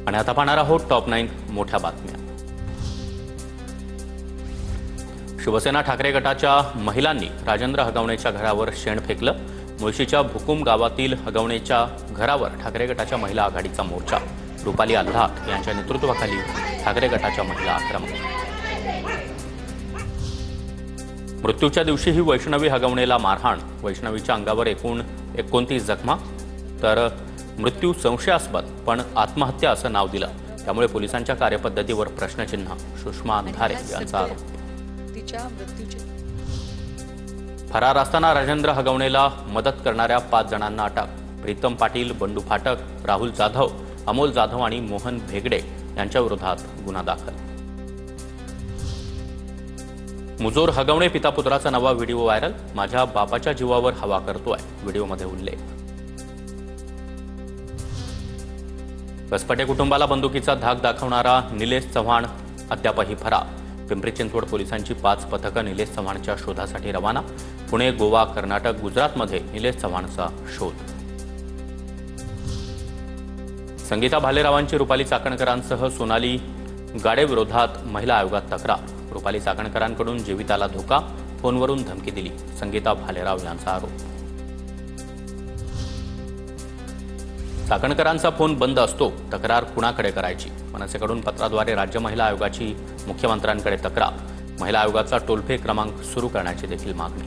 आणि आता पाहणार आहोत टॉप 9 मोठ्या बातम्या। शिवसेना ठाकरे गटाच्या महिलांनी राजेंद्र हगवणेच्या घरावर शेण फेकलं। मुळशीच्या भुकुम गावातील हगवणेच्या घरावर ठाकरे गटाच्या महिला आघाडीचा मोर्चा। रुपाली आल्हाट यांच्या नेतृत्वाखाली ठाकरे गटाच्या महिला आक्रमक। मृत्यूच्या दिवशीही वैष्णवी हगवणेला मारहाण। वैष्णवीच्या अंगावर एकूण 29 जखमा, तर मृत्यू संशयास्पद पण आत्महत्या असं नाव दिलं। त्यामुळे पोलिसांच्या कार्यपद्धतीवर प्रश्नचिन्ह। सुषमा अंधारे यांचा आरोप। फरार असताना राजेंद्र हगवणेला मदत करणाऱ्या 5 जणांना अटक। प्रीतम पाटील, बंडू फाटक, राहुल जाधव, अमोल जाधव आणि मोहन भेगडे यांच्या विरोधात गुन्हा दाखल। मुजोर हगवणे पिता पुत्राचा नवा व्हिडिओ व्हायरल। माझ्या बापाच्या जीवावर हवा करतोय, व्हिडिओमध्ये उल्लेख। कसपटे कुटुंबाला बंदुकीचा धाक दाखवणारा निलेश चव्हाण अद्यापही फरार। पिंपरी चिंचवड पोलिसांची 5 पथकं निलेश चव्हाणच्या शोधासाठी रवाना। पुणे, गोवा, कर्नाटक, गुजरातमध्ये निलेश चव्हाणचा शोध। संगीता भालेरावांची रुपाली चाकणकरांसह सोनाली गाडेविरोधात महिला आयोगात तक्रार। रुपाली चाकणकरांकडून जीविताला धोका, फोनवरून धमकी दिली, संगीता भालेराव यांचा आरोप। चाकणकरांचा फोन बंद असतो, तक्रार कुणाकडे करायची? मनसेकडून पत्राद्वारे राज्य महिला आयोगाची मुख्यमंत्र्यांकडे तक्रार। महिला आयोगाचा टोल फ्री क्रमांक सुरू करण्याची देखील मागणी।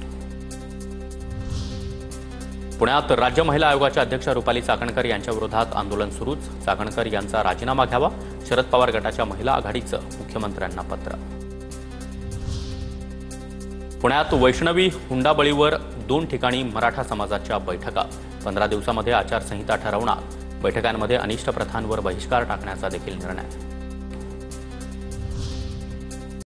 पुण्यात राज्य महिला आयोगाच्या अध्यक्ष रुपाली चाकणकर यांच्या विरोधात आंदोलन सुरूच। चाकणकर यांचा राजीनामा घ्यावा, शरद पवार गटाच्या महिला आघाडीचं मुख्यमंत्र्यांना पत्र। पुण्यात वैष्णवी हुंडाबळीवर 2 ठिकाणी मराठा समाजाच्या बैठका। 15 दिवसांमध्ये आचारसंहिता ठरवणार। बैठकांमध्ये अनिष्ट प्रथांवर बहिष्कार टाकण्याचा देखील निर्णय।